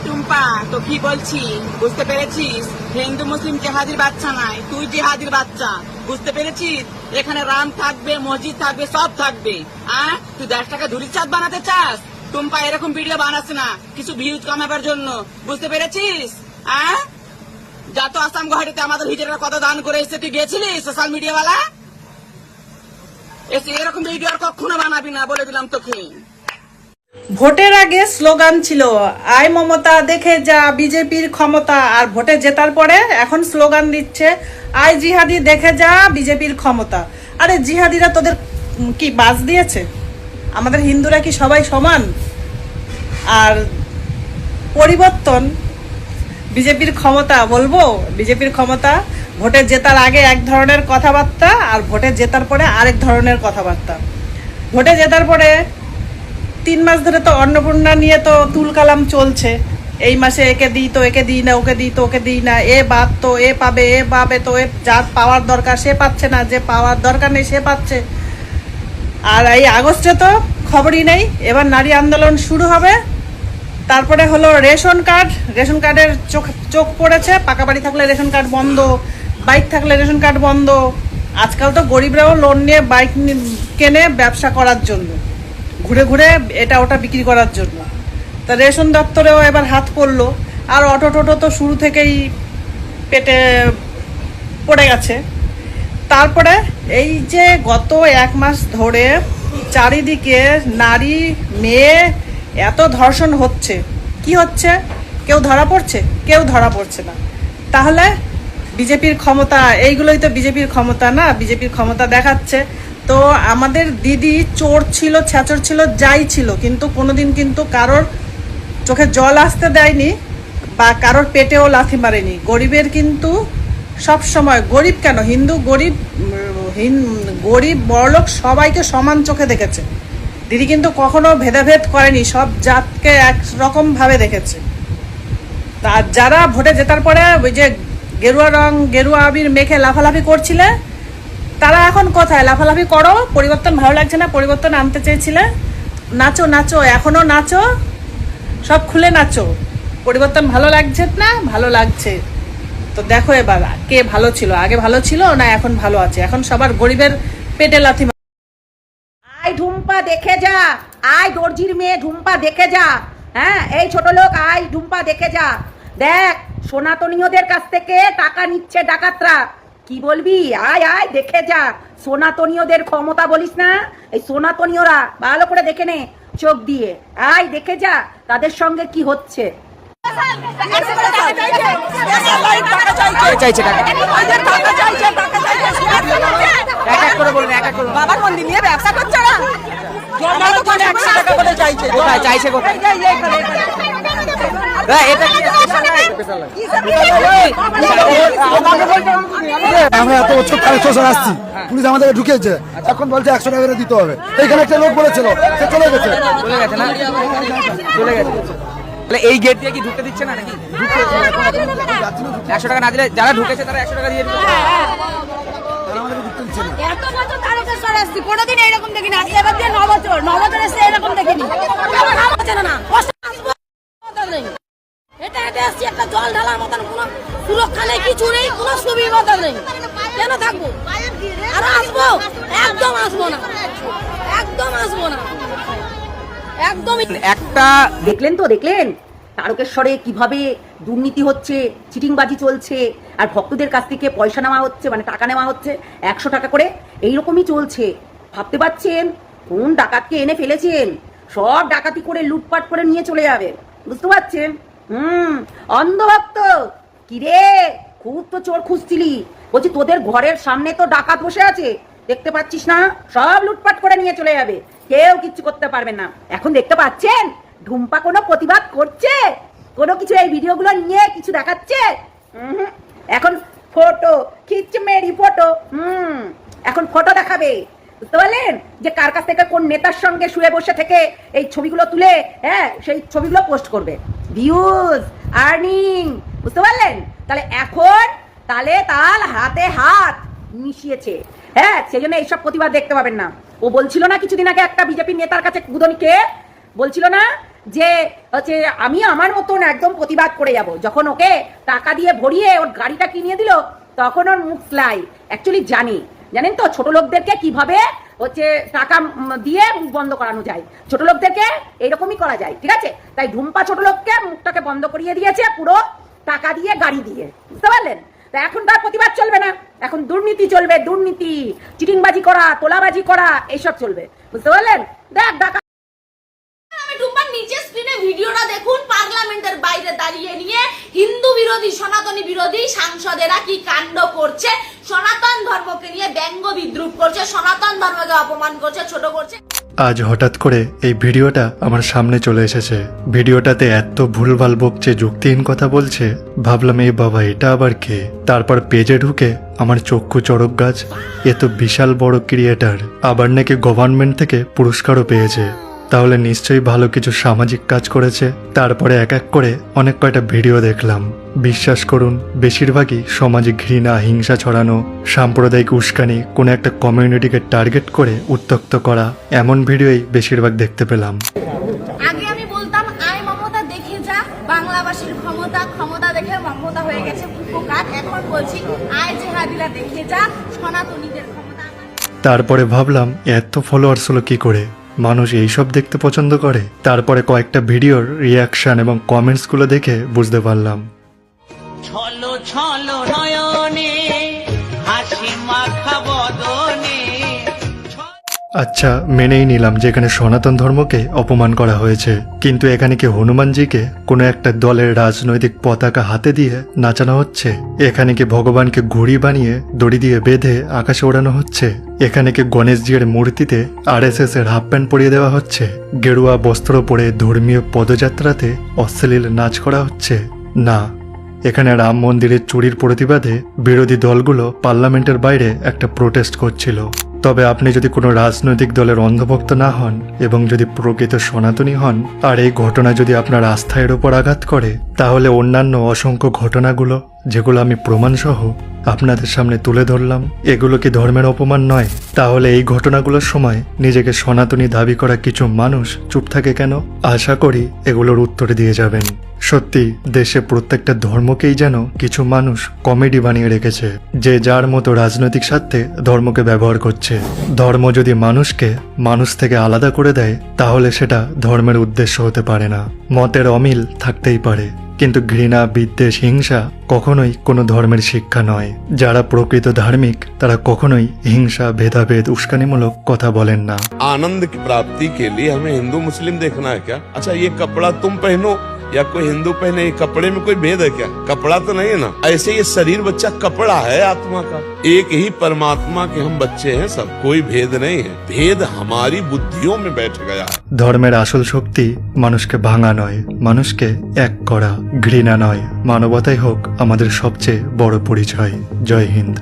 টুম্পা, তো কি বলছি বুঝতে পেরেছিস? হিন্দু মুসলিম জেহাদির বাচ্চা নাই, তুই জেহাদির বাচ্চা। বুঝতে পেরেছিস? এখানে রাম থাকবে, মসজিদ থাকবে, সব থাকবে। তুই দেশটাকে ধুলির চাঁদ বানাতে চাস? টুম্পা এরকম ভিডিও বানাস না কিছু ভিউজ কামাবার জন্য। বুঝতে পেরেছিস? যা তো আসাম গুয়াহাটিতে আমাদের হিজড়ারা কত দান করে এসে তুই গেছিলিস সোশ্যাল মিডিয়াওয়ালা। এসে এরকম ভিডিও আর কখনো বানাবি না, বলে দিলাম তোকে। ভোটের আগে স্লোগান ছিল আয় মমতা দেখে যা বিজেপির ক্ষমতা, আর ভোটে জেতার পরে এখন স্লোগান দিচ্ছে আয় জিহাদি দেখে যা বিজেপির ক্ষমতা। আরে জিহাদিরা তোদের কি বাস দিয়েছে? আমাদের হিন্দুরা কি সবাই সমান? আর পরিবর্তন বিজেপির ক্ষমতা, বলবো বিজেপির ক্ষমতা ভোটে জেতার আগে এক ধরনের কথাবার্তা আর ভোটে জেতার পরে আরেক ধরনের কথাবার্তা। ভোটে জেতার পরে 3 মাস ধরে তো অন্নপূর্ণা নিয়ে তো তুলকালাম চলছে। এই মাসে একে দিই তো একে দিই না, ওকে দিই তো ওকে দিই না, এ বাদ তো এ পাবে, এ পাবে তো এ যার পাওয়ার দরকার সে পাচ্ছে না, যে পাওয়ার দরকার নেই সে পাচ্ছে। আর এই আগস্টে তো খবরই নেই। এবার নারী আন্দোলন শুরু হবে। তারপরে হলো রেশন কার্ড, রেশন কার্ডের চোখ পড়েছে। পাকা বাড়ি থাকলে রেশন কার্ড বন্ধ, বাইক থাকলে রেশন কার্ড বন্ধ। আজকাল তো গরিবরাও লোন নিয়ে বাইক কেনে ব্যবসা করার জন্য, ঘুরে ঘুরে এটা ওটা বিক্রি করার জন্য। তা রেশন দপ্তরেও এবার হাত পড়লো। আর অটো টোটো তো শুরু থেকেই পেটে পড়ে গেছে। তারপরে এই যে গত 1 মাস ধরে চারিদিকে নারী মেয়ে এত ধর্ষণ হচ্ছে, কি হচ্ছে? কেউ ধরা পড়ছে? কেউ ধরা পড়ছে না। তাহলে বিজেপির ক্ষমতা, এইগুলোই তো বিজেপির ক্ষমতা না? বিজেপির ক্ষমতা দেখাচ্ছে। তো আমাদের দিদি চোর ছিল, ছ্যাচর ছিল, যাই ছিল, কিন্তু কোনোদিন কিন্তু কারোর চোখে জল আসতে দেয়নি বা কারোর পেটেও লাথি মারেনি। গরিবের কিন্তু সব সময়, গরিব কেন, হিন্দু গরিব, গরিব বড়লোক সবাইকে সমান চোখে দেখেছে দিদি, কিন্তু কখনো ভেদাভেদ করেনি, সব জাতকে একরকম ভাবে দেখেছে। আর যারা ভোটে জেতার পরে ওই যে গেরুয়া রং গেরুয়া আবির মেখে লাফালাফি করছিলে, তারা এখন কোথায়? লাফালাফি করো। পরিবর্তন ভালো লাগছে না? পরিবর্তন আনতে চেয়েছিলে, নাচো নাচো, এখনো নাচো, সব খুলে নাচো। পরিবর্তন ভালো লাগছে না? ভালো লাগছে তো দেখো এবার কে ভালো ছিল, আগে ভালো ছিল না এখন ভালো আছে? এখন সবার গরিবের পেটে লাথি। আয় ঢুম্পা দেখে যা, আয় দর্জির মেয়ে ঢুম্পা দেখে যা। হ্যাঁ, এই ছোট লোক আয় ঢুম্পা দেখে যা। দেখ সনাতনীয়দের কাছ থেকে টাকা নিচ্ছে ডাকাতরা। কি বলবি? আয় আয় দেখে যা। সনাতনীয়দের ক্ষমতা বলিস না? এই সনাতনীয়রা ভালো করে দেখে নে চোখ দিয়ে। আয় দেখে যা তাদের সঙ্গে কি হচ্ছে। বাবার মন্দির নিয়ে ব্যবসা করছে না? চাইছে কোথায়? আমরা এত বছর কালেকশন আসছি, পুলিশ আমাদেরকে ঢুকিয়েছে, এখন বলছে 100 টাকা করে দিতে হবে। এখানে একটা লোক বলেছিল, সে চলে গেছে। না চলে গেছে। এই গেট দিয়ে কি ঢুকতে দিচ্ছে না নাকি? 100 টাকা না দিলে যারা ঢুকেছে তারা 100 টাকা দিয়ে দিবে। এত বছর তারকেশ্বর আসছি, কোনোদিন এরকম দেখিনি। আজকে এবার দিয়ে 9 বছর, 9 বছর এসে এরকম দেখিনি। এটা এটা আসছি একটা জল ঢালার মতন, কোনো সুরক্ষা নেই, কিছু নেই, কোনো সুবিধা নেই। কেন থাকবো? আর আসবো? একদম আসবো না, একদম আসবো না, একদম। একটা দেখলেন তো, দেখলেন তারকেশ্বরে কিভাবে দুর্নীতি হচ্ছে, চিটিংবাজি চলছে, আর ভক্তদের কাছ থেকে পয়সা নেওয়া হচ্ছে, মানে টাকা নেওয়া হচ্ছে 100 টাকা করে। এইরকমই চলছে। ভাবতে পারছেন কোন ডাকাতকে এনে ফেলেছেন? সব ডাকাতি করে লুটপাট করে নিয়ে চলে যাবে, বুঝতে পারছেন? অন্ধভক্ত কিরে, খুব তো চোর খুঁজছিলি। বলছি তোদের ঘরের সামনে তো ডাকাত বসে আছে, দেখতে পাচ্ছিস না? সব লুটপাট করে নিয়ে চলে যাবে, কেউ কিচ্ছু করতে পারবে না। এখন দেখতে পাচ্ছেন ঢুম্পা কোনো প্রতিবাদ করছে, কোনো কিছু এই ভিডিওগুলো নিয়ে কিছু দেখাচ্ছে? এখন ফটো খিচ্ছে, মেরি ফটো। এখন ফটো দেখাবে, বুঝতে পারলেন? যে কার কাছ থেকে কোন নেতার সঙ্গে শুয়ে বসে থেকে এই ছবিগুলো তুলে, হ্যাঁ, সেই ছবিগুলো পোস্ট করবে। ভিউজ, আর্নিং, বুঝতে পারলেন? তাহলে এখন তালে তাল হাতে হাত মিশিয়েছে। হ্যাঁ, সেই জন্য এইসব প্রতিবাদ দেখতে পাবেন না। ও বলছিল না কিছুদিন আগে একটা বিজেপি নেতার কাছে, গুদনিকে বলছিল না যে হচ্ছে আমি আমার মতন একদম প্রতিবাদ করে যাব। যখন ওকে টাকা দিয়ে ভরিয়ে ওর গাড়িটা কিনিয়ে দিল তখন ওর মুখ ফ্লাই। অ্যাকচুয়ালি জানেন তো ছোট লোকদেরকে কিভাবে হচ্ছে টাকা দিয়ে মুখ বন্ধ করানো যায়, ছোট লোকদেরকে এইরকমই করা যায়, ঠিক আছে? তাই ঢুম্পা ছোট লোককে মুখটাকে বন্ধ করিয়ে দিয়েছে পুরো টাকা দিয়ে গাড়ি দিয়ে, বুঝতে পারলেন? তা এখন তার প্রতিবাদ চলবে না, এখন দুর্নীতি চলবে, দুর্নীতি, চিটিংবাজি করা, তোলাবাজি করা, এইসব চলবে, বুঝতে পারলেন? দেখ আমি টুম্পার নিচে স্ক্রিনে ভিডিওটা দেখুন। পার্লামেন্টের বাইরে দাঁড়িয়ে নিয়ে হিন্দু বিরোধী সনাতনী বিরোধী সাংসদেরা কি কাণ্ড করছে, সনাতন ধর্মকে নিয়ে ব্যঙ্গ বিদ্রুপ করছে, সনাতন ধর্মকে অপমান করছে, ছোট করছে। আজ হঠাৎ করে এই ভিডিওটা আমার সামনে চলে এসেছে। ভিডিওটাতে এত ভুলভাল বকছে, যুক্তিহীন কথা বলছে, ভাবলাম এই বাবা এটা আবার কে। তারপর পেজে ঢুকে আমার চক্ষু চড়ক গাছ, এ তো বিশাল বড় ক্রিয়েটার, আবার নাকি গভর্নমেন্ট থেকে পুরস্কারও পেয়েছে, তাহলে নিশ্চয়ই ভালো কিছু সামাজিক কাজ করেছে। তারপরে এক এক করে অনেক কয়টা ভিডিও দেখলাম। বিশ্বাস করুন বেশিরভাগই সমাজে ঘৃণা, হিংসা ছড়ানো, সাম্প্রদায়িক উস্কানি, কোনো একটা কমিউনিটিকে টার্গেট করে উত্ত্যক্ত করা, এমন ভিডিওই বেশিরভাগ দেখতে পেলাম। আগে আমি বলতাম আয় মমতা দেখে যা, বাংলাবাসীর ক্ষমতা, ক্ষমতা দেখে মমতা হয়ে গেছে উপকার। এখন বলছি আয় জেহাদিরা দেখে যা, সনাতনীদের ক্ষমতা। তারপরে ভাবলাম এত ফলোয়ার্স হলো কি করে, মানুষ এইসব দেখতে পছন্দ করে। তারপরে কয়েকটা ভিডিওর রিয়াকশন এবং কমেন্টসগুলো দেখে বুঝতে পারলাম ছলো ছলো নয়নে হাসি মাখা বদনে। আচ্ছা, মেনেই নিলাম যে এখানে সনাতন ধর্মকে অপমান করা হয়েছে, কিন্তু এখানে কি হনুমানজিকে কোনো একটা দলের রাজনৈতিক পতাকা হাতে দিয়ে নাচানো হচ্ছে? এখানে কি ভগবানকে ঘুড়ি বানিয়ে দড়ি দিয়ে বেঁধে আকাশে ওড়ানো হচ্ছে? এখানে কি গণেশজির মূর্তিতে RSS এর হাফ প্যান্ট পরিয়ে দেওয়া হচ্ছে? গেরুয়া বস্ত্র পরে ধর্মীয় পদযাত্রাতে অশ্লীল নাচ করা হচ্ছে? না, এখানে রাম মন্দিরের চুরির প্রতিবাদে বিরোধী দলগুলো পার্লামেন্টের বাইরে একটা প্রোটেস্ট করছিল। তবে আপনি যদি কোনো রাজনৈতিক দলের অন্ধভক্ত না হন এবং যদি প্রকৃত সনাতনী হন, আর এই ঘটনা যদি আপনার আস্থার উপর আঘাত করে, তাহলে অন্যান্য অসংখ্য ঘটনাগুলো যেগুলো আমি প্রমাণসহ আপনাদের সামনে তুলে ধরলাম, এগুলো কি ধর্মের অপমান নয়? তাহলে এই ঘটনাগুলোর সময় নিজেকে সনাতনী দাবি করা কিছু মানুষ চুপ থাকে কেন? আশা করি এগুলোর উত্তর দিয়ে যাবেন। সত্যি দেশে প্রত্যেকটা ধর্মকেই যেন কিছু মানুষ কমেডি বানিয়ে রেখেছে, যে যার মতো রাজনৈতিক স্বার্থে ধর্মকে ব্যবহার করছে। ধর্ম যদি মানুষকে মানুষ থেকে আলাদা করে দেয়, তাহলে সেটা ধর্মের উদ্দেশ্য হতে পারে না। মতের অমিল থাকতেই পারে, কিন্তু ঘৃণা, বিদ্বেষ, হিংসা কখনোই কোনো ধর্মের শিক্ষা নয়। যারা প্রকৃত ধার্মিক তারা কখনোই হিংসা, ভেদাভেদ, উস্কানিমূলক কথা বলেন না। आनंद की प्राप्ति के लिए हमें हिंदू मुस्लिम देखना है क्या? अच्छा, ये कपड़ा तुम पहनो या कोई हिंदू पहने, ये कपड़े में कोई भेद है क्या? कपड़ा तो नहीं है ना। ऐसे ये शरीर बच्चा कपड़ा है आत्मा का। एक ही परमात्मा के हम बच्चे हैं सब, कोई भेद नहीं है। भेद हमारी बुद्धियों में बैठ गया है। ধর্মের আসল শক্তি মানুষকে ভাঙা নয়, মানুষকে এক করা। ঘৃণা নয়, মানবতাই হোক আমাদের সবচেয়ে বড় পরিচয়। জয় হিন্দ।